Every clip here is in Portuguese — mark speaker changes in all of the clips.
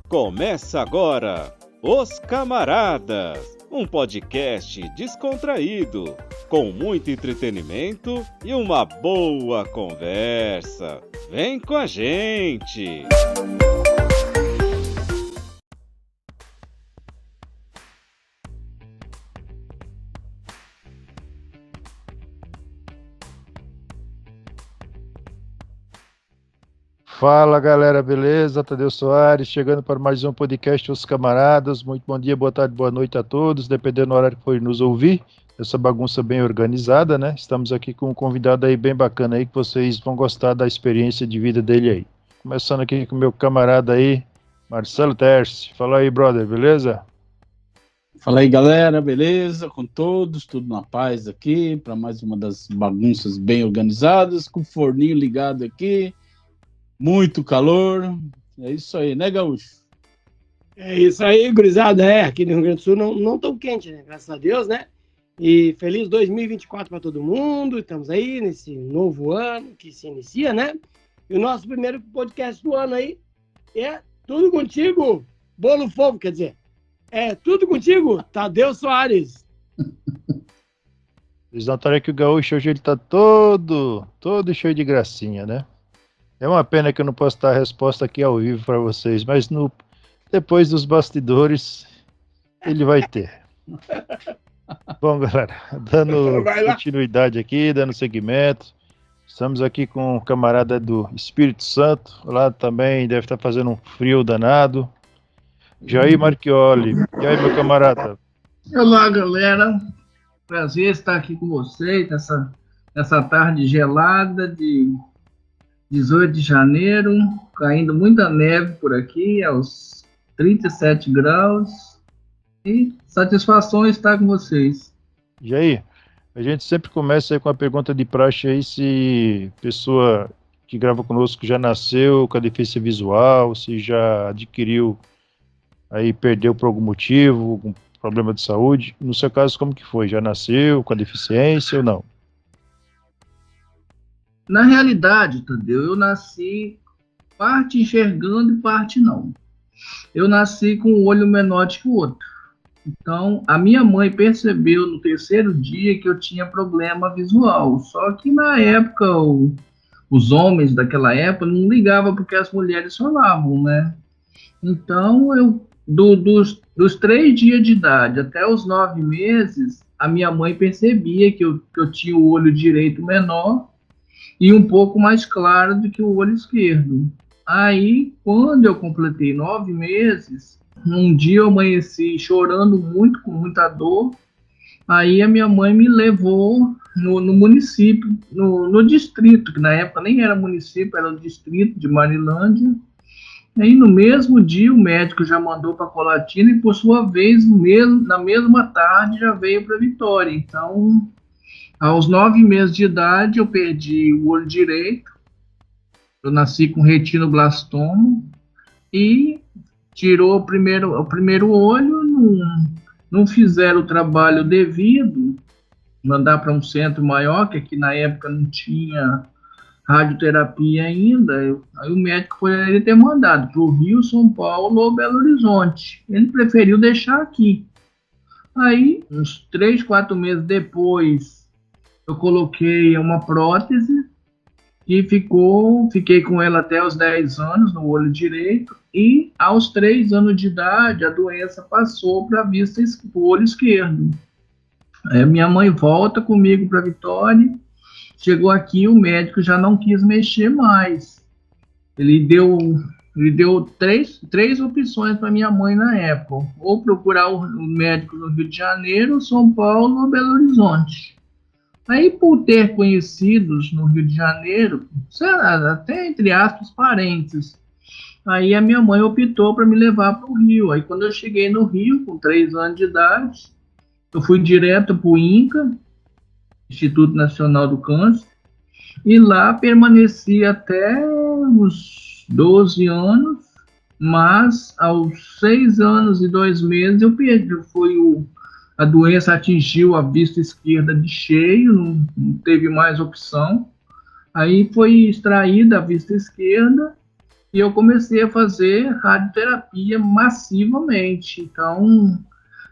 Speaker 1: Começa agora, Os Camaradas, um podcast descontraído, com muito entretenimento e uma boa conversa. Vem com a gente!
Speaker 2: Fala galera, beleza? Tadeu Soares, chegando para mais um podcast Os Camaradas. Muito bom dia, boa tarde, boa noite a todos, dependendo do horário que for nos ouvir. Essa bagunça bem organizada, né? Estamos aqui com um convidado aí bem bacana aí, que vocês vão gostar da experiência de vida dele aí. Começando aqui com o meu camarada aí, Marcelo Terce. Fala aí, brother, beleza?
Speaker 3: Fala aí, galera, beleza? Com todos, tudo na paz aqui, para mais uma das bagunças bem organizadas, com o forninho ligado aqui. Muito calor, é isso aí, né, Gaúcho?
Speaker 4: É isso aí, gurizada, aqui no Rio Grande do Sul não tão quente, né, graças a Deus, né, e feliz 2024 para todo mundo, estamos aí nesse novo ano que se inicia, né, e o nosso primeiro podcast do ano aí é Tudo Contigo, Bolo Fofo, quer dizer, é Tudo Contigo, Tadeu Soares.
Speaker 2: Vocês notaram que o Gaúcho hoje ele tá todo cheio de gracinha, né? É uma pena que eu não posso dar a resposta aqui ao vivo para vocês, mas depois dos bastidores ele vai ter. Bom, galera, dando continuidade aqui, dando seguimento, estamos aqui com um camarada do Espírito Santo, lá também deve estar fazendo um frio danado, Jair Marchioli. E aí, meu camarada?
Speaker 5: Olá, galera, prazer estar aqui com vocês nessa tarde gelada de 18 de janeiro, caindo muita neve por aqui, aos 37 graus, e satisfação estar com vocês.
Speaker 2: Jair, a gente sempre começa aí com a pergunta de praxe aí, se pessoa que grava conosco já nasceu com a deficiência visual, se já adquiriu, aí perdeu por algum motivo, algum problema de saúde. No seu caso, como que foi? Já nasceu com a deficiência ou não?
Speaker 5: Na realidade, Tadeu, eu nasci parte enxergando e parte não. Eu nasci com um olho menor que o outro. Então, a minha mãe percebeu no terceiro dia que eu tinha problema visual. Só que na época, os homens daquela época não ligavam porque as mulheres falavam, né? Então, dos 3 dias de idade até os 9 meses, a minha mãe percebia que eu tinha o olho direito menor e um pouco mais claro do que o olho esquerdo. Aí, quando eu completei 9 meses, um dia eu amanheci chorando muito, com muita dor. Aí a minha mãe me levou no município, no distrito, que na época nem era município, era o distrito de Marilândia. Aí no mesmo dia o médico já mandou para Colatina e, por sua vez, na mesma tarde já veio para Vitória. Então, aos 9 meses de idade, eu perdi o olho direito. Eu nasci com retinoblastoma e tirou o primeiro olho, não fizeram o trabalho devido, mandar para um centro maior, que aqui na época não tinha radioterapia ainda. Aí o médico foi ter mandado para o Rio, São Paulo ou Belo Horizonte. Ele preferiu deixar aqui. Aí, uns 3, 4 meses depois, eu coloquei uma prótese e fiquei com ela até os 10 anos no olho direito, e aos 3 anos de idade a doença passou para a vista do olho esquerdo. Aí minha mãe volta comigo para Vitória, chegou aqui, o médico já não quis mexer mais. Ele deu três opções para minha mãe na época, ou procurar o médico no Rio de Janeiro, São Paulo ou Belo Horizonte. Aí, por ter conhecidos no Rio de Janeiro, até entre aspas, parentes, aí a minha mãe optou para me levar para o Rio. Aí, quando eu cheguei no Rio, com 3 anos de idade, eu fui direto para o INCA, Instituto Nacional do Câncer, e lá permaneci até os 12 anos, mas aos 6 anos e 2 meses eu perdi. A doença atingiu a vista esquerda de cheio, não teve mais opção. Aí foi extraída a vista esquerda e eu comecei a fazer radioterapia massivamente. Então,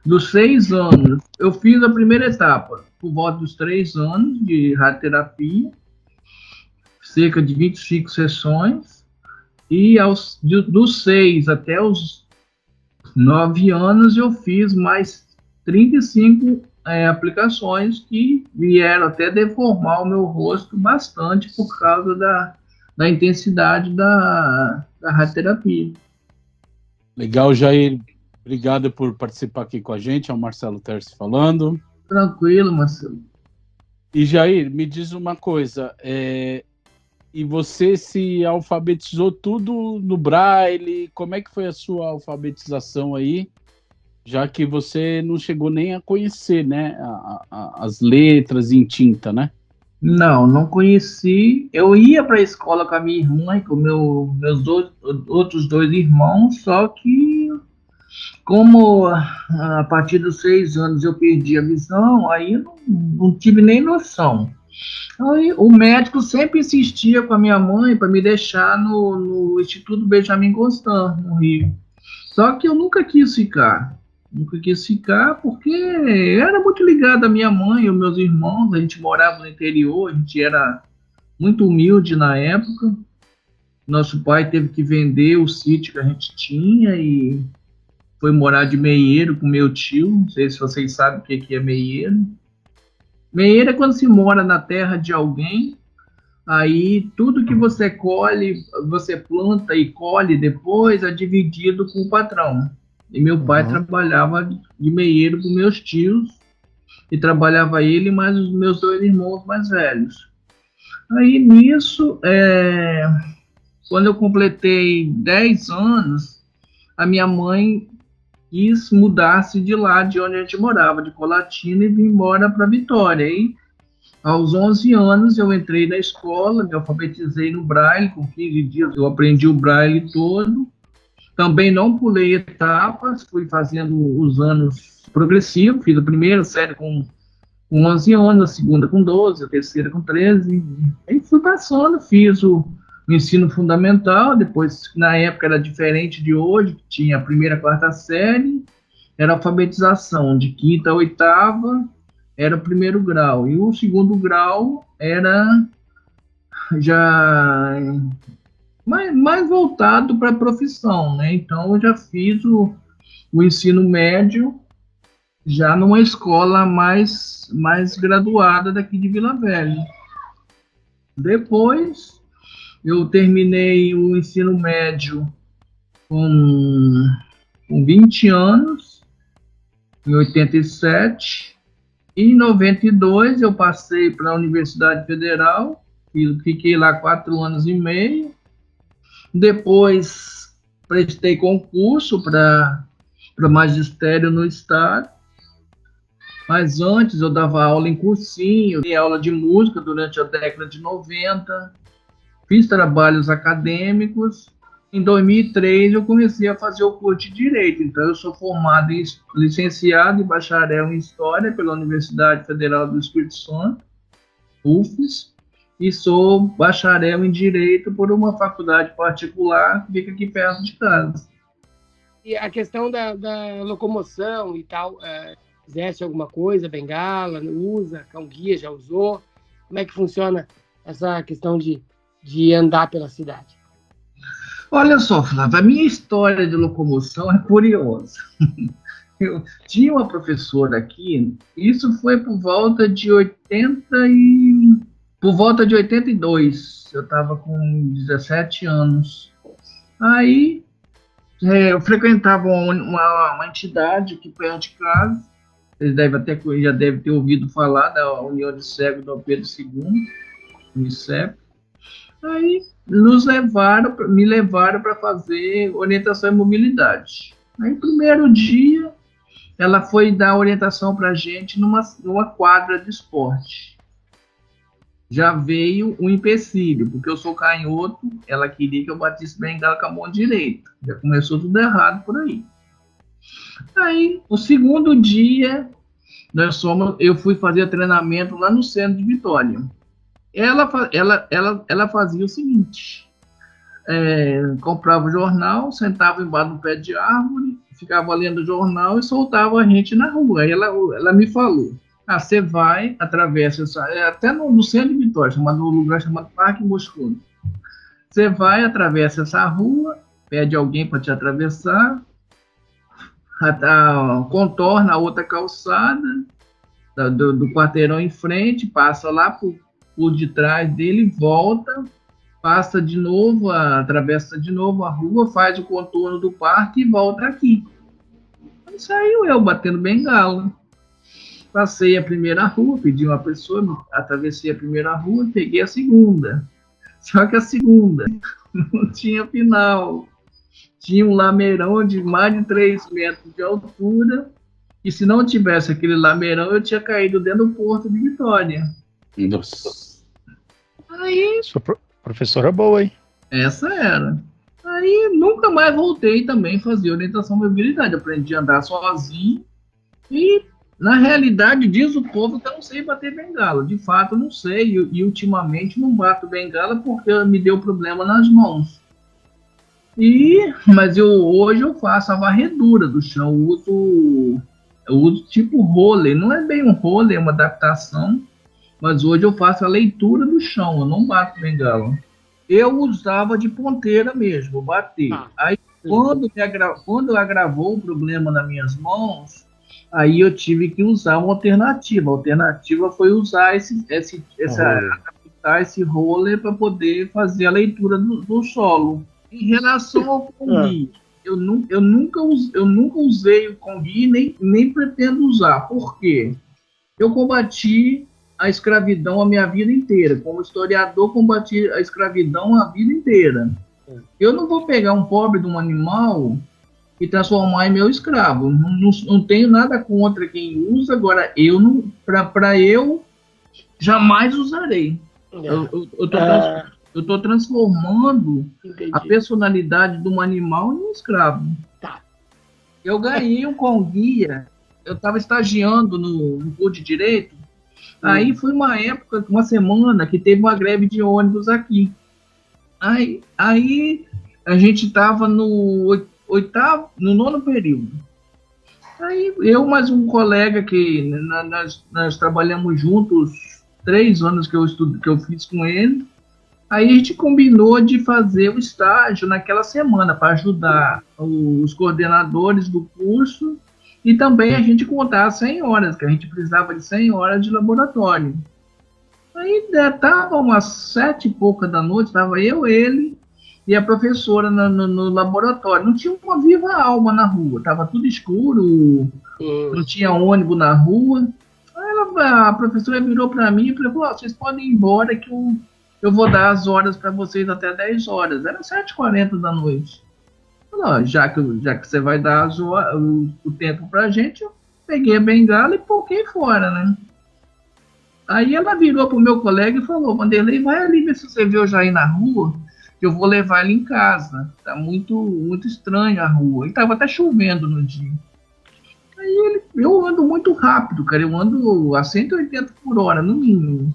Speaker 5: dos 6 anos, eu fiz a primeira etapa, por volta dos 3 anos de radioterapia, cerca de 25 sessões, e dos 6 até os 9 anos eu fiz mais 35 aplicações que vieram até deformar o meu rosto bastante por causa da intensidade da radioterapia.
Speaker 3: Legal, Jair. Obrigado por participar aqui com a gente. É o Marcelo Terce falando.
Speaker 5: Tranquilo, Marcelo.
Speaker 3: E, Jair, me diz uma coisa. E você se alfabetizou tudo no Braille? Como é que foi a sua alfabetização aí? Já que você não chegou nem a conhecer, né, as letras em tinta, né?
Speaker 5: Não conheci. Eu ia para a escola com a minha irmã e com meus outros 2 irmãos, só que como a partir dos 6 anos eu perdi a visão, aí eu não tive nem noção. Aí, o médico sempre insistia com a minha mãe para me deixar no Instituto Benjamin Constant, no Rio. Só que eu nunca quis ficar. Nunca quis ficar porque era muito ligado à minha mãe e aos meus irmãos. A gente morava no interior, a gente era muito humilde na época. Nosso pai teve que vender o sítio que a gente tinha e foi morar de meieiro com meu tio. Não sei se vocês sabem o que é meieiro. Meieiro é quando se mora na terra de alguém, aí tudo que você colhe, você planta e colhe depois, é dividido com o patrão. E meu pai trabalhava de meieiro com meus tios, e trabalhava ele mais os meus 2 irmãos mais velhos. Aí nisso, quando eu completei 10 anos, a minha mãe quis mudar-se de lá de onde a gente morava, de Colatina, e vim embora para Vitória. E aos 11 anos eu entrei na escola, me alfabetizei no Braille, com 15 dias eu aprendi o Braille todo. Também não pulei etapas, fui fazendo os anos progressivos, fiz a primeira série com 11 anos, a segunda com 12, a terceira com 13. Aí fui passando, fiz o ensino fundamental, depois, na época era diferente de hoje, tinha a primeira, quarta série, era alfabetização de 5ª a 8ª, era o primeiro grau, e o segundo grau era já mais voltado para a profissão, né? Então eu já fiz o ensino médio já numa escola mais graduada daqui de Vila Velha. Depois eu terminei o ensino médio com 20 anos, em 87. Em 92 eu passei para a Universidade Federal, fiquei lá 4 anos e meio. Depois prestei concurso para magistério no estado. Mas antes eu dava aula em cursinho, dei aula de música durante a década de 90. Fiz trabalhos acadêmicos. Em 2003, eu comecei a fazer o curso de Direito. Então, eu sou formado em licenciado e bacharel em História pela Universidade Federal do Espírito Santo, UFES, e sou bacharel em Direito por uma faculdade particular que fica aqui perto de casa.
Speaker 4: E a questão da locomoção e tal, exerce alguma coisa, bengala, usa, cão-guia, já usou? Como é que funciona essa questão de andar pela cidade?
Speaker 5: Olha só, Flávio, a minha história de locomoção é curiosa. Eu tinha uma professora aqui, isso foi por volta de 82, eu estava com 17 anos. Aí eu frequentava uma entidade aqui perto de casa, vocês já devem ter ouvido falar da União de Cegos do Pedro II, Unicef. Aí me levaram para fazer orientação em mobilidade. Aí, primeiro dia, ela foi dar orientação para a gente numa quadra de esporte. Já veio um empecilho, porque eu sou canhoto, ela queria que eu batisse bengala com a mão direita. Já começou tudo errado por aí. Aí, o segundo dia, eu fui fazer treinamento lá no centro de Vitória. Ela fazia o seguinte: comprava o jornal, sentava embaixo de um pé de árvore, ficava lendo o jornal e soltava a gente na rua. Aí ela me falou: você vai, atravessa, até no centro de Vitória, num lugar chamado Parque Moscou. Você vai, atravessa essa rua, pede alguém para te atravessar, contorna a outra calçada do quarteirão em frente, passa lá por detrás dele, volta, passa de novo, atravessa de novo a rua, faz o contorno do parque e volta aqui. Aí saiu eu batendo bengala. Passei a primeira rua, pedi uma pessoa, atravessei a primeira rua, peguei a segunda. Só que a segunda não tinha final. Tinha um lameirão de mais de 3 metros de altura, e se não tivesse aquele lameirão, eu tinha caído dentro do Porto de Vitória.
Speaker 3: Nossa.
Speaker 5: Aí,
Speaker 2: Sua professora boa, hein?
Speaker 5: essa era. Aí, nunca mais voltei também a fazer orientação à mobilidade. Aprendi a andar sozinho e, na realidade, diz o povo que eu não sei bater bengala. De fato, eu não sei. E ultimamente não bato bengala porque me deu problema nas mãos. Mas hoje eu faço a varredura do chão. Eu uso tipo roller. Não é bem um roller, é uma adaptação. Mas hoje eu faço a leitura do chão. Eu não bato bengala. Eu usava de ponteira mesmo, bater. Aí, quando agravou o problema nas minhas mãos, aí eu tive que usar uma alternativa. A alternativa foi usar adaptar esse roller para poder fazer a leitura do solo. Em relação ao Congui, eu nunca usei o Congui, nem pretendo usar. Por quê? Eu combati a escravidão a minha vida inteira. Como historiador, combati a escravidão a vida inteira. Eu não vou pegar um pobre de um animal e transformar em meu escravo. Não tenho nada contra quem usa. Agora, para eu jamais usarei. Eu estou transformando a personalidade de um animal em um escravo.
Speaker 4: Tá.
Speaker 5: Eu ganhei um Conguia. Eu estava estagiando no curso de Direito. Aí foi uma semana que teve uma greve de ônibus aqui. Aí a gente estava no 9º período. Aí eu mais um colega que nós trabalhamos juntos 3 anos que eu fiz com ele. Aí a gente combinou de fazer o estágio naquela semana para ajudar os coordenadores do curso e também a gente contar 100 horas, que a gente precisava de 100 horas de laboratório. Aí estava umas 7 e pouca da noite, estava eu, ele e a professora no laboratório. Não tinha uma viva alma na rua, estava tudo escuro, não tinha ônibus na rua. Aí a professora virou para mim e falou: vocês podem ir embora que eu vou dar as horas para vocês até 10 horas. Era 7h40 da noite. Não, já que você vai dar o tempo para a gente, eu peguei a bengala e coloquei fora, né? Aí ela virou para o meu colega e falou: Vanderlei, vai ali ver se você vê o Jair na rua, que eu vou levar ele em casa. Tá muito, muito estranho a rua. E estava até chovendo no dia. Aí eu ando muito rápido, cara. Eu ando a 180 por hora, no mínimo.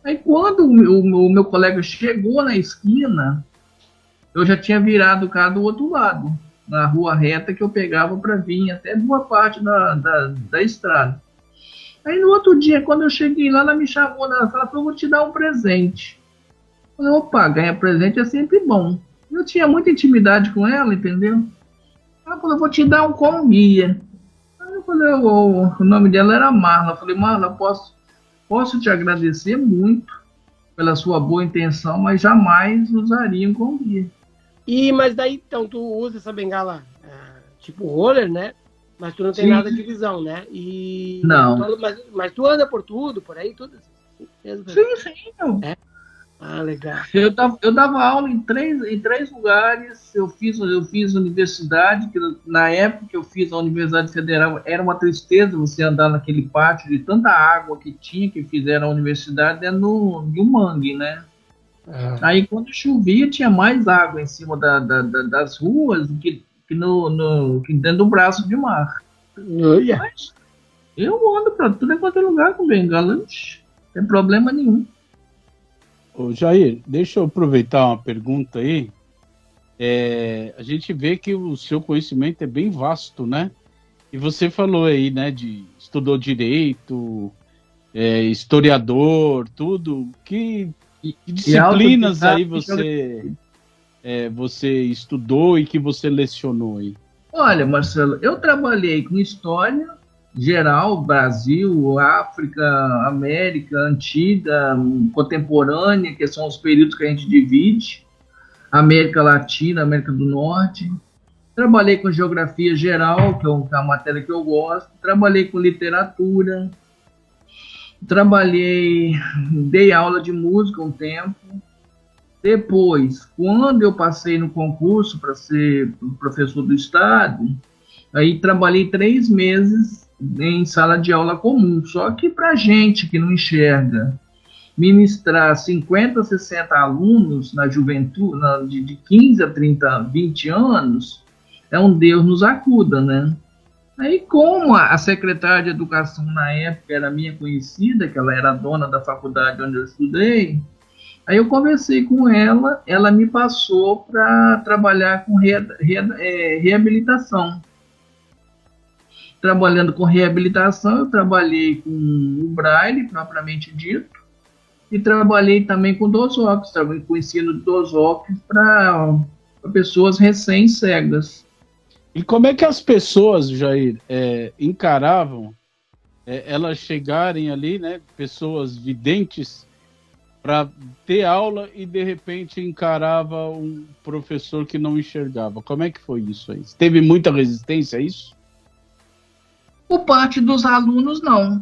Speaker 5: Aí quando o meu colega chegou na esquina, eu já tinha virado o carro do outro lado, na rua reta que eu pegava para vir até boa parte da estrada. Aí no outro dia, quando eu cheguei lá, ela me chamou na sala e falou: vou te dar um presente. Eu falei: opa, ganhar presente é sempre bom. Eu tinha muita intimidade com ela, entendeu? Ela falou: vou te dar um Conguia. Aí eu falei: o nome dela era Marla. Eu falei: Marla, posso te agradecer muito pela sua boa intenção, mas jamais usaria um Conguia.
Speaker 4: Mas daí, então, tu usa essa bengala tipo roller, né? Mas tu não tem nada de visão, né?
Speaker 5: Não.
Speaker 4: Mas tu anda por tudo, por aí, tudo?
Speaker 5: Sim.
Speaker 4: Legal.
Speaker 5: Eu dava aula em três lugares. Eu fiz universidade, que na época que eu fiz a Universidade Federal, era uma tristeza você andar naquele pátio de tanta água que tinha, que fizeram a universidade dentro de um mangue, né? Aí quando chovia tinha mais água em cima das ruas do que dentro do braço de mar. Mas eu ando para tudo enquanto é lugar com bengala, não tem problema nenhum.
Speaker 3: Ô, Jair, deixa eu aproveitar uma pergunta aí. A gente vê que o seu conhecimento é bem vasto, né? E você falou aí, né, estudou direito, historiador, tudo. Que disciplinas aí você estudou e que você lecionou aí?
Speaker 5: Olha, Marcelo, eu trabalhei com história geral, Brasil, África, América Antiga, contemporânea, que são os períodos que a gente divide, América Latina, América do Norte. Trabalhei com geografia geral, que é uma matéria que eu gosto. Trabalhei com literatura. Dei aula de música um tempo. Depois, quando eu passei no concurso para ser professor do estado, aí trabalhei 3 meses em sala de aula comum. Só que para gente que não enxerga, ministrar 50, 60 alunos na juventude, de 15 a 30, 20 anos, é um Deus nos acuda, né? Aí, como a secretária de educação na época era minha conhecida, que ela era dona da faculdade onde eu estudei, aí eu conversei com ela, ela me passou para trabalhar com reabilitação. Trabalhando com reabilitação, eu trabalhei com o Braille, propriamente dito, e trabalhei também com dosóquis, com o ensino de dosóquis para pessoas recém-cegas.
Speaker 3: E como é que as pessoas, Jair, encaravam elas chegarem ali, né, pessoas videntes, para ter aula e de repente encarava um professor que não enxergava? Como é que foi isso aí? Teve muita resistência a isso?
Speaker 5: Por parte dos alunos, não.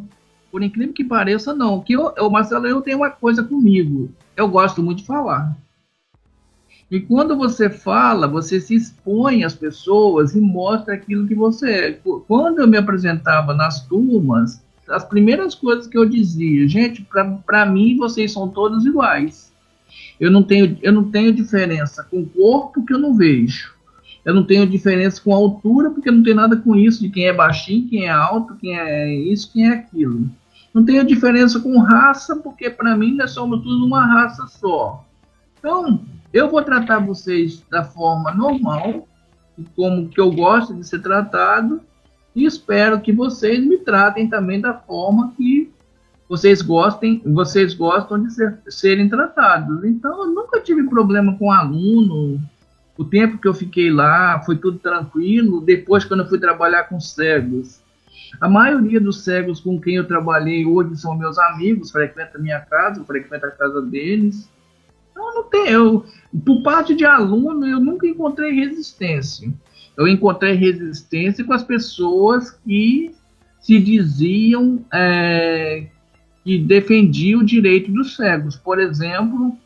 Speaker 5: Por incrível que pareça, não. Marcelo, eu tenho uma coisa comigo. Eu gosto muito de falar. E quando você fala, você se expõe às pessoas e mostra aquilo que você é. Quando eu me apresentava nas turmas, as primeiras coisas que eu dizia, gente, para mim vocês são todos iguais. Eu não tenho diferença com o corpo que eu não vejo. Eu não tenho diferença com a altura, porque não tem nada com isso de quem é baixinho, quem é alto, quem é isso, quem é aquilo. Não tenho diferença com raça, porque para mim nós somos todos uma raça só. Então, eu vou tratar vocês da forma normal, como que eu gosto de ser tratado, e espero que vocês me tratem também da forma que vocês gostam de serem tratados. Então, eu nunca tive problema com aluno. O tempo que eu fiquei lá foi tudo tranquilo. Depois, quando eu fui trabalhar com cegos, a maioria dos cegos com quem eu trabalhei hoje são meus amigos, frequentam a minha casa, eu frequento a casa deles. Então, por parte de aluno, eu nunca encontrei resistência. Eu encontrei resistência com as pessoas que se diziam que defendiam o direito dos cegos. Por exemplo,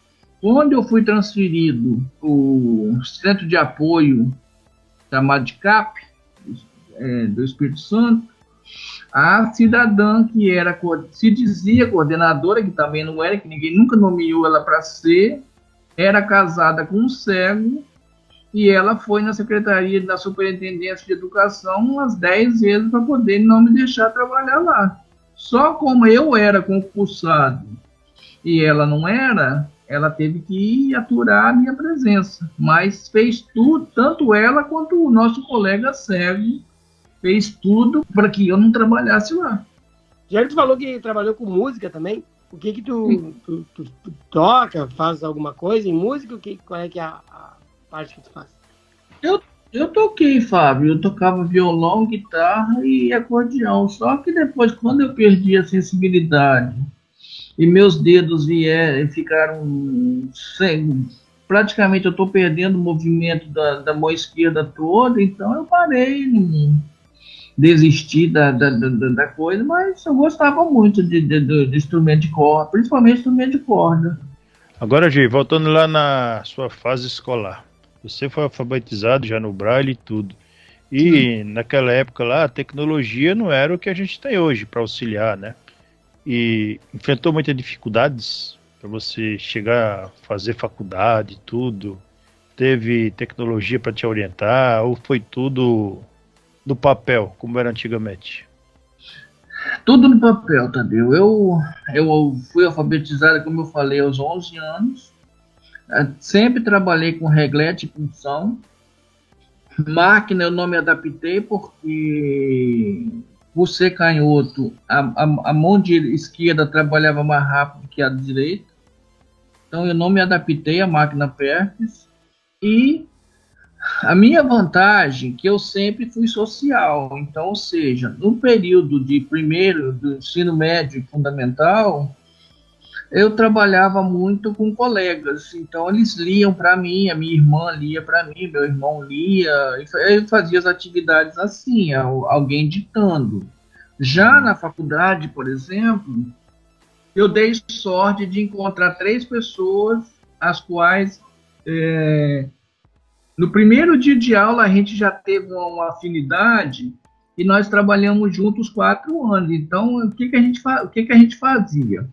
Speaker 5: quando eu fui transferido para o centro de apoio chamado de CAP, do Espírito Santo, a cidadã que se dizia coordenadora, que também não era, que ninguém nunca nomeou ela para ser, era casada com um cego, e ela foi na secretaria da Superintendência de Educação umas 10 vezes para poder não me deixar trabalhar lá. Só como eu era concursado e ela não era, ela teve que aturar a minha presença. Mas fez tudo, tanto ela quanto o nosso colega cego, fez tudo para que eu não trabalhasse lá.
Speaker 4: Já tu falou que trabalhou com música também. O que tu toca? Faz alguma coisa em música? Qual é que é a parte que tu faz?
Speaker 5: Eu toquei, Fábio. Eu tocava violão, guitarra e acordeão. Só que depois, quando eu perdi a sensibilidade e meus dedos ficaram cegos, praticamente eu estou perdendo o movimento da mão esquerda toda, então eu parei, desisti da coisa, mas eu gostava muito de instrumento de corda, principalmente instrumento de corda.
Speaker 2: Agora, Gi, voltando lá na sua fase escolar, você foi alfabetizado já no Braille e tudo, e naquela época lá a tecnologia não era o que a gente tem hoje para auxiliar, né? E enfrentou muitas dificuldades para você chegar a fazer faculdade e tudo. Teve tecnologia para te orientar ou foi tudo do papel, como era antigamente?
Speaker 5: Tudo no papel, Tadeu. Eu fui alfabetizado, como eu falei, aos 11 anos. Sempre trabalhei com reglete e punção. Máquina eu não me adaptei porque, por ser canhoto, a mão esquerda trabalhava mais rápido que a direita. Então eu não me adaptei à máquina Perkins. E a minha vantagem é que eu sempre fui social. Então, ou seja, no período de primeiro, do ensino médio e fundamental, eu trabalhava muito com colegas. Então, eles liam para mim, a minha irmã lia para mim, meu irmão lia. Eu fazia as atividades assim, alguém ditando. Já na faculdade, por exemplo, eu dei sorte de encontrar 3 pessoas, as quais... no primeiro dia de aula, a gente já teve uma afinidade e nós trabalhamos juntos 4 anos. Então, o que a gente fazia?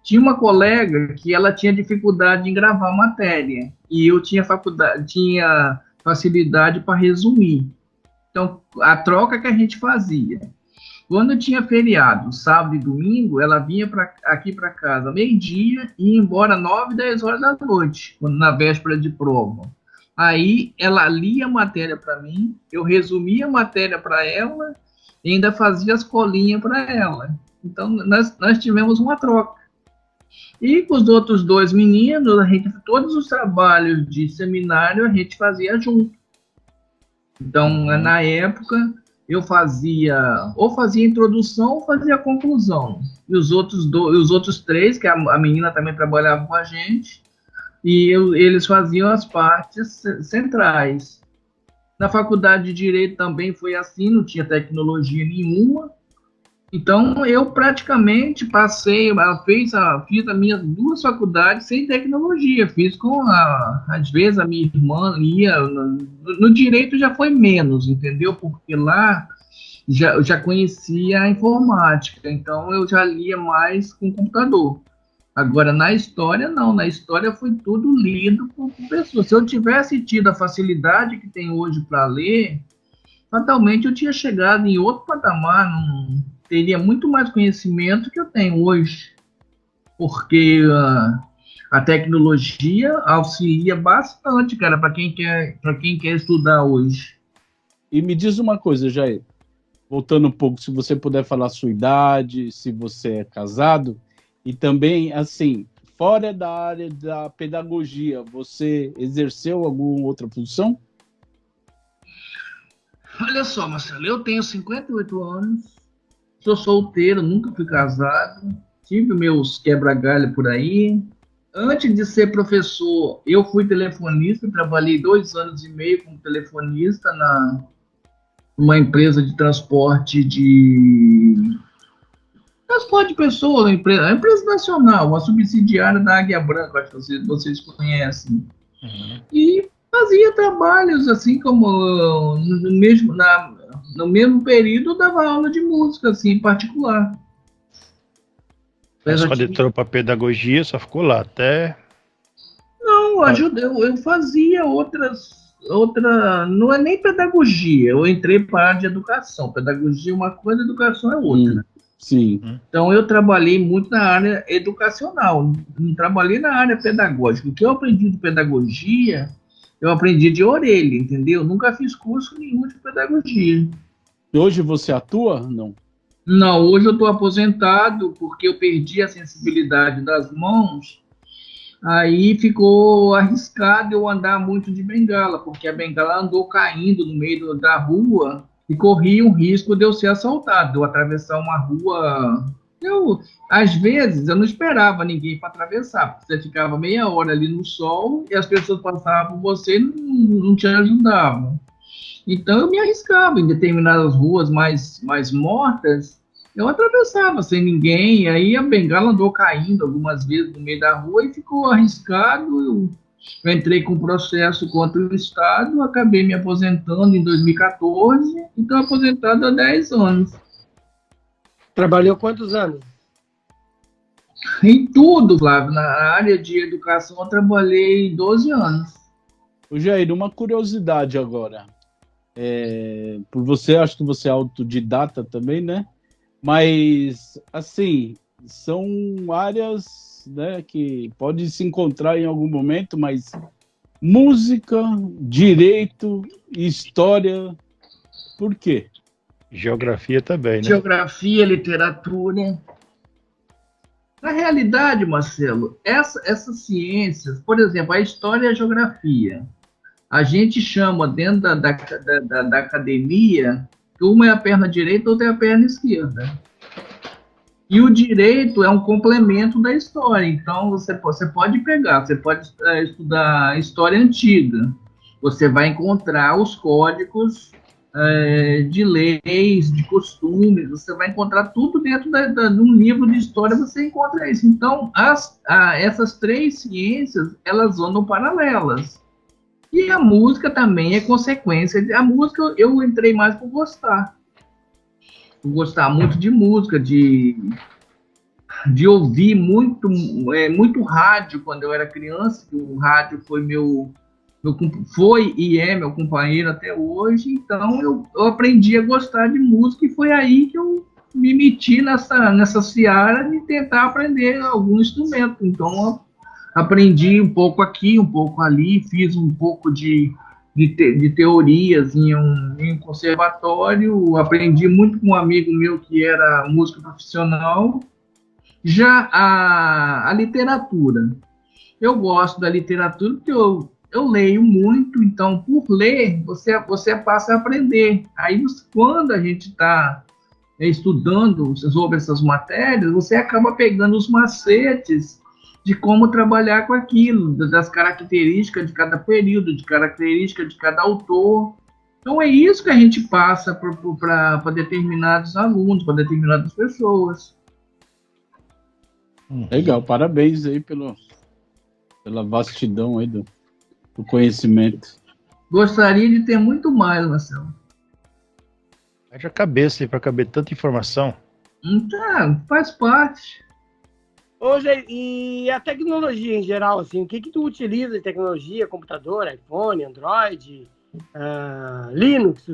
Speaker 5: Tinha uma colega que ela tinha dificuldade em gravar matéria e eu tinha facilidade para resumir. Então, a troca que a gente fazia. Quando tinha feriado, sábado e domingo, ela vinha aqui para casa meio-dia e ia embora 9, 10 horas da noite, na véspera de prova. Aí ela lia a matéria para mim, eu resumia a matéria para ela e ainda fazia as colinhas para ela. Então, nós tivemos uma troca. E com os outros 2 meninos, todos os trabalhos de seminário a gente fazia junto. Então, na época, eu fazia a introdução ou fazia a conclusão. E os outros 3, que a menina também trabalhava com a gente, e eles faziam as partes centrais. Na faculdade de Direito também foi assim, não tinha tecnologia nenhuma. Então, eu praticamente fiz as minhas 2 faculdades sem tecnologia. Fiz às vezes, a minha irmã lia. No Direito já foi menos, entendeu? Porque lá eu já conhecia a informática, então eu já lia mais com computador. Agora, na história, não. Na história foi tudo lido por pessoas. Se eu tivesse tido a facilidade que tem hoje para ler, fatalmente eu tinha chegado em outro patamar, teria muito mais conhecimento que eu tenho hoje. Porque a tecnologia auxilia bastante, cara, para quem quer estudar hoje.
Speaker 3: E me diz uma coisa, Jair. Voltando um pouco, se você puder falar a sua idade, se você é casado... E também, assim, fora da área da pedagogia, você exerceu alguma outra função?
Speaker 5: Olha só, Marcelo, eu tenho 58 anos, sou solteiro, nunca fui casado, tive meus quebra-galho por aí. Antes de ser professor, eu fui telefonista, trabalhei 2 anos e meio como telefonista numa empresa de transporte de pessoas, a empresa nacional, uma subsidiária da Águia Branca, acho que vocês conhecem. Uhum. E fazia trabalhos assim como no mesmo período eu dava aula de música, assim, em particular.
Speaker 2: Mas quando entrou para pedagogia, só ficou lá até...
Speaker 5: Não, eu fazia não é nem pedagogia, eu entrei para a área de educação. Pedagogia é uma coisa, educação é outra.
Speaker 3: Sim.
Speaker 5: Então, eu trabalhei muito na área educacional, não trabalhei na área pedagógica. O que eu aprendi de pedagogia, eu aprendi de orelha, entendeu? Nunca fiz curso nenhum de pedagogia.
Speaker 3: E hoje você atua? Não.
Speaker 5: Não, hoje eu estou aposentado porque eu perdi a sensibilidade das mãos, aí ficou arriscado eu andar muito de bengala, porque a bengala andou caindo no meio da rua, e corria um risco de eu ser assaltado, de eu atravessar uma rua. Às vezes, eu não esperava ninguém para atravessar, porque você ficava meia hora ali no sol e as pessoas passavam por você e não te ajudavam. Então, eu me arriscava em determinadas ruas mais mortas, eu atravessava sem ninguém, e aí a bengala andou caindo algumas vezes no meio da rua e ficou arriscado. Eu entrei com processo contra o Estado, acabei me aposentando em 2014 e estou aposentado há 10 anos.
Speaker 4: Trabalhou quantos anos?
Speaker 5: Em tudo, Flávio. Na área de educação eu trabalhei 12 anos.
Speaker 3: Ô Jair, uma curiosidade agora. Por você, acho que você é autodidata também, né? Mas, assim, são áreas, né, que pode se encontrar em algum momento, mas música, direito, história, por quê?
Speaker 2: Geografia também, né?
Speaker 5: Geografia, literatura. Na realidade, Marcelo, essas ciências, por exemplo, a história e a geografia, a gente chama dentro da academia que uma é a perna direita, outra é a perna esquerda. E o direito é um complemento da história. Então, você pode pegar, você pode estudar história antiga. Você vai encontrar os códigos de leis, de costumes, você vai encontrar tudo dentro de um livro de história, você encontra isso. Então, essas três ciências, elas andam paralelas. E a música também é consequência. A música eu entrei mais por gostar. Por gostar muito de música, de ouvir muito rádio quando eu era criança. O rádio foi e é meu companheiro até hoje. Então eu aprendi a gostar de música e foi aí que eu me meti nessa seara de tentar aprender algum instrumento. Então aprendi um pouco aqui, um pouco ali, fiz um pouco de teorias em um conservatório, aprendi muito com um amigo meu que era músico profissional. Já a literatura, eu gosto da literatura porque eu leio muito, então por ler você passa a aprender. Aí quando a gente está estudando sobre essas matérias, você acaba pegando os macetes de como trabalhar com aquilo, das características de cada período, de características de cada autor. Então é isso que a gente passa para determinados alunos, para determinadas pessoas.
Speaker 3: Legal, parabéns aí pela vastidão aí do conhecimento.
Speaker 5: Gostaria de ter muito mais, Marcelo.
Speaker 2: Haja cabeça aí para caber tanta informação.
Speaker 5: Então, faz parte.
Speaker 4: Hoje, e a tecnologia em geral, assim, o que tu utiliza de tecnologia, computador, iPhone, Android, Linux,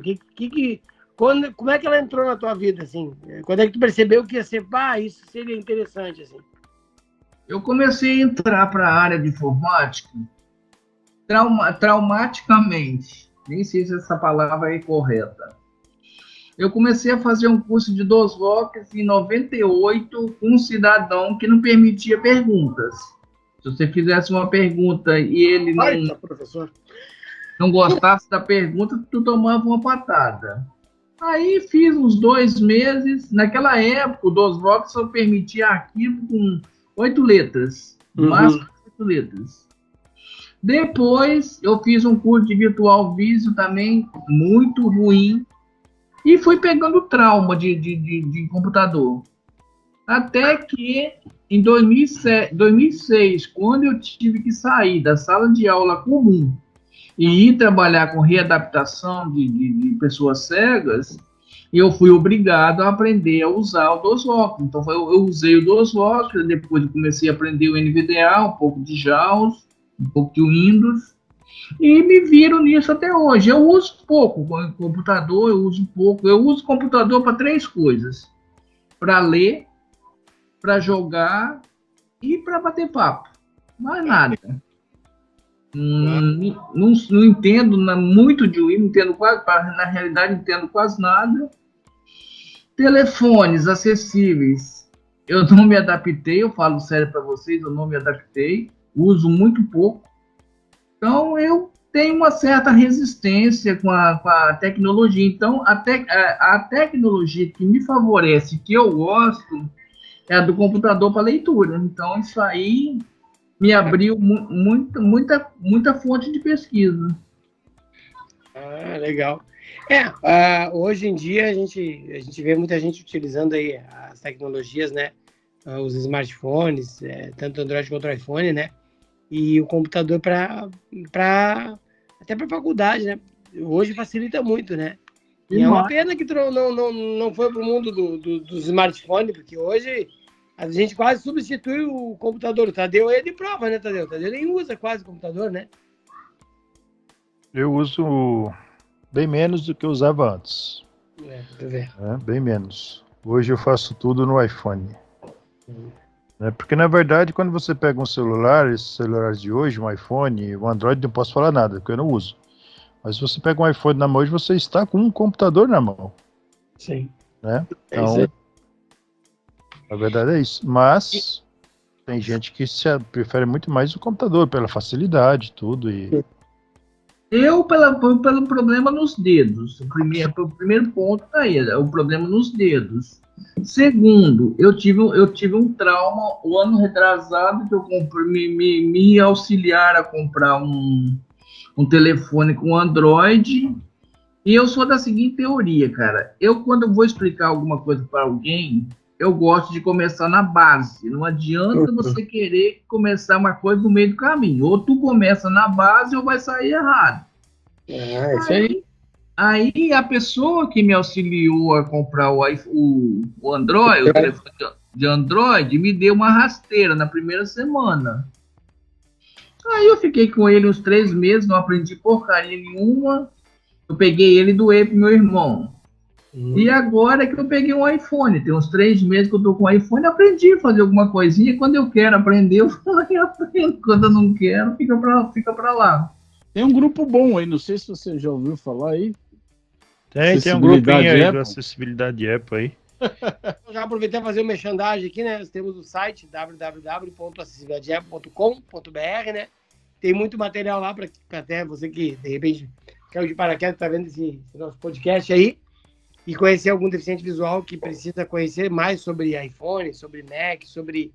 Speaker 4: como é que ela entrou na tua vida, assim? Quando é que tu percebeu que ia ser, isso seria interessante, assim?
Speaker 5: Eu comecei a entrar para a área de informática traumaticamente. Nem sei se essa palavra é correta. Eu comecei a fazer um curso de DOSBox em 98 com um cidadão que não permitia perguntas. Se você fizesse uma pergunta e ele não gostasse da pergunta, tu tomava uma patada. Aí fiz uns 2 meses. Naquela época, o DOSBox só permitia arquivo com 8 letras. Máximo 8 letras. Depois, eu fiz um curso de Virtual Visio também, muito ruim. E fui pegando trauma de computador. Até que, em 2006, quando eu tive que sair da sala de aula comum e ir trabalhar com readaptação de pessoas cegas, eu fui obrigado a aprender a usar o DOSBox. Então, eu usei o DOSBox, depois eu comecei a aprender o NVDA, um pouco de JAWS, um pouco de Windows. E me viro nisso até hoje. Eu uso pouco computador, eu uso computador para 3 coisas: para ler, para jogar e para bater papo. Mais nada. Não entendo muito de Windows, entendo quase, na realidade entendo quase nada. Telefones acessíveis, eu não me adaptei, eu falo sério para vocês, eu não me adaptei, uso muito pouco. Então, eu tenho uma certa resistência com a tecnologia. Então, a tecnologia que me favorece, que eu gosto, é a do computador para leitura. Então, isso aí me abriu muita fonte de pesquisa.
Speaker 4: Legal. Hoje em dia, a gente vê muita gente utilizando aí as tecnologias, né? Os smartphones, tanto Android quanto iPhone, né? E o computador até para faculdade, né? Hoje facilita muito, né? E é uma pena que tu não foi para o mundo do smartphone, porque hoje a gente quase substitui o computador. O Tadeu é de prova, né, Tadeu? O Tadeu nem usa quase o computador, né?
Speaker 2: Eu uso bem menos do que eu usava antes.
Speaker 4: Bem menos.
Speaker 2: Hoje eu faço tudo no iPhone. Né? Porque, na verdade, quando você pega um celular, esses celulares de hoje, um iPhone, um Android, não posso falar nada, porque eu não uso. Mas se você pega um iPhone na mão hoje, você está com um computador na mão.
Speaker 4: Sim.
Speaker 2: Né?
Speaker 4: É isso
Speaker 2: Então,
Speaker 4: aí.
Speaker 2: a verdade é isso. Mas tem gente que prefere muito mais o computador, pela facilidade, tudo. E...
Speaker 5: Eu, pelo problema nos dedos. O primeiro ponto tá aí, é o problema nos dedos. Segundo, eu tive um trauma o ano retrasado que eu comprei, me auxiliaram a comprar um telefone com Android. E eu sou da seguinte teoria, cara. Quando eu vou explicar alguma coisa para alguém, eu gosto de começar na base. Não adianta você querer começar uma coisa no meio do caminho. Ou tu começa na base ou vai sair errado.
Speaker 4: É isso aí.
Speaker 5: Aí a pessoa que me auxiliou a comprar o Android, o telefone de Android, me deu uma rasteira na primeira semana. Aí eu fiquei com ele uns 3 meses, não aprendi porcaria nenhuma. Eu peguei ele e doei pro meu irmão. E agora que eu peguei um iPhone, tem uns 3 meses que eu tô com o iPhone, aprendi a fazer alguma coisinha. Quando eu quero aprender, eu aprendo. Quando eu não quero, fica pra lá.
Speaker 3: Tem um grupo bom aí, não sei se você já ouviu falar aí.
Speaker 2: Tem um grupinho aí de acessibilidade de Apple aí.
Speaker 4: Eu já aproveitei para fazer uma merchandising aqui, né? Nós temos o site www.acessibilidadeapple.com.br, né? Tem muito material lá para até você que, de repente, caiu de paraquedas, está vendo esse nosso podcast aí e conhecer algum deficiente visual que precisa conhecer mais sobre iPhone, sobre Mac, sobre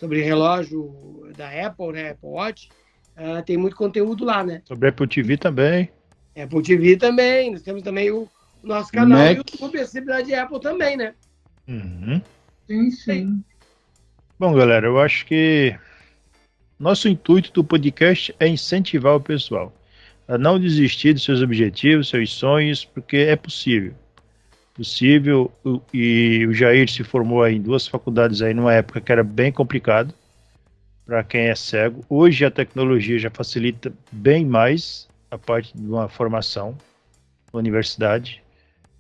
Speaker 4: relógio da Apple, né? Apple Watch. Tem muito conteúdo lá, né?
Speaker 2: Sobre Apple TV também.
Speaker 4: Apple TV também. Nós temos também o nosso canal
Speaker 3: Mac.
Speaker 4: do YouTube, Acessibilidade Apple também, né?
Speaker 2: Uhum.
Speaker 5: Sim.
Speaker 2: Bom, galera, eu acho que nosso intuito do podcast é incentivar o pessoal a não desistir dos seus objetivos, seus sonhos, porque é possível. E o Jair se formou aí em 2 faculdades aí numa época que era bem complicado para quem é cego. Hoje a tecnologia já facilita bem mais a parte de uma formação na universidade.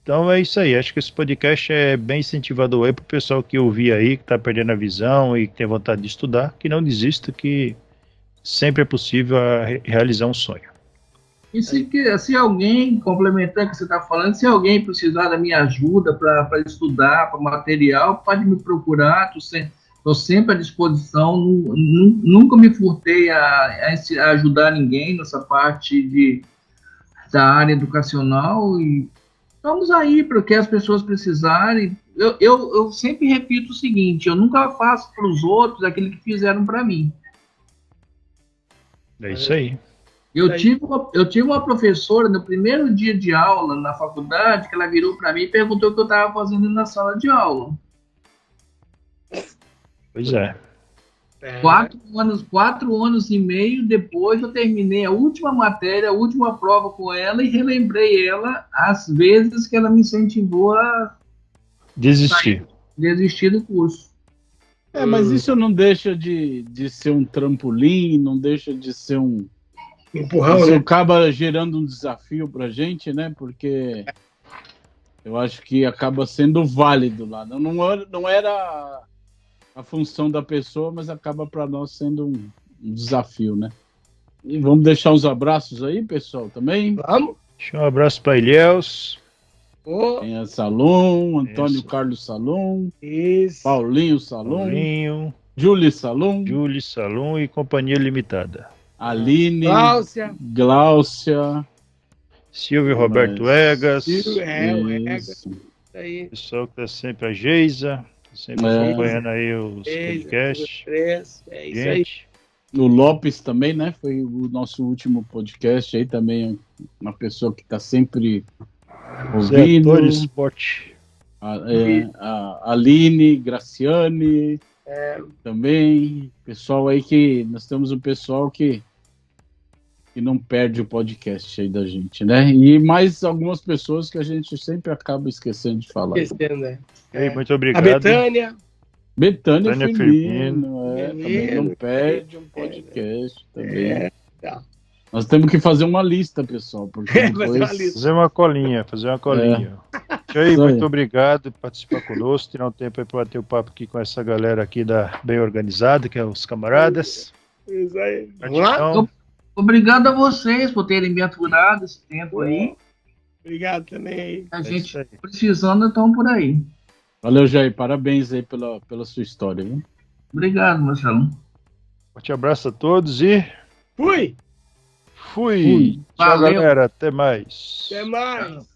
Speaker 2: Então é isso aí, acho que esse podcast é bem incentivador aí para o pessoal que ouvir aí, que está perdendo a visão e que tem vontade de estudar, que não desista, que sempre é possível realizar um sonho.
Speaker 5: E se alguém, complementando o que você está falando, se alguém precisar da minha ajuda para estudar, para material, pode me procurar, estou sempre à disposição, nunca me furtei a ajudar ninguém nessa parte da área educacional e estamos aí para o que as pessoas precisarem. Eu sempre repito o seguinte, eu nunca faço para os outros aquilo que fizeram para mim.
Speaker 2: É isso aí.
Speaker 5: Eu tive uma professora no primeiro dia de aula na faculdade que ela virou para mim e perguntou o que eu estava fazendo na sala de aula.
Speaker 2: Pois é.
Speaker 5: 4 anos e meio depois eu terminei a última matéria, a última prova com ela e relembrei ela as vezes que ela me incentivou a
Speaker 2: desistir
Speaker 5: do curso.
Speaker 3: Mas isso não deixa de ser um trampolim, não deixa de ser um
Speaker 4: empurrão,
Speaker 3: isso
Speaker 4: né?
Speaker 3: acaba gerando um desafio pra gente, né? Porque eu acho que acaba sendo válido lá. Não era a função da pessoa, mas acaba para nós sendo um desafio, né? E vamos deixar uns abraços aí, pessoal, também.
Speaker 4: Vamos.
Speaker 2: Deixa um abraço para Ilhéus.
Speaker 3: Tem a Salom, Antônio
Speaker 2: Isso.
Speaker 3: Carlos Salom,
Speaker 4: Isso.
Speaker 3: Paulinho Salom,
Speaker 2: Paulinho,
Speaker 3: Julie Salom,
Speaker 2: Julie Salom e Companhia Limitada.
Speaker 3: Aline,
Speaker 4: Glaucia,
Speaker 2: Silvio Roberto Egas.
Speaker 4: o Egas.
Speaker 3: Isso.
Speaker 4: Aí.
Speaker 2: Pessoal que está sempre, a Geisa, sempre acompanhando aí os podcasts.
Speaker 4: É isso aí.
Speaker 2: Gente,
Speaker 3: O Lopes também, né? Foi o nosso último podcast aí também, uma pessoa que está sempre
Speaker 2: Zé
Speaker 3: ouvindo.
Speaker 2: Antônio Sport.
Speaker 3: A Aline, Graciane, também. Pessoal aí que nós temos um pessoal que não perde o podcast aí da gente, né? E mais algumas pessoas que a gente sempre acaba esquecendo de falar.
Speaker 4: Esquecendo, né?
Speaker 2: Muito
Speaker 4: A
Speaker 2: obrigado.
Speaker 4: Betânia.
Speaker 3: Betânia
Speaker 2: Betânia
Speaker 3: Firmino, também não perde um podcast também. Nós temos que fazer uma lista, pessoal, porque depois...
Speaker 2: Fazer uma colinha. Jair, muito obrigado por participar conosco, tirar um tempo aí para bater o papo aqui com essa galera aqui da Bem Organizada, que é os camaradas.
Speaker 4: Isso aí. Vamos
Speaker 2: Gratidão.
Speaker 4: lá?
Speaker 5: Obrigado a vocês por terem me aturado esse tempo aí.
Speaker 4: Obrigado também aí.
Speaker 5: A
Speaker 2: isso
Speaker 5: gente
Speaker 2: aí.
Speaker 5: precisando, então por aí.
Speaker 3: Valeu, Jair. Parabéns aí pela sua história, viu?
Speaker 5: Obrigado, Marcelo.
Speaker 2: Forte abraço a todos e
Speaker 4: Fui!
Speaker 2: fui. Tchau,
Speaker 5: Valeu.
Speaker 2: galera. Até mais.
Speaker 4: Até mais!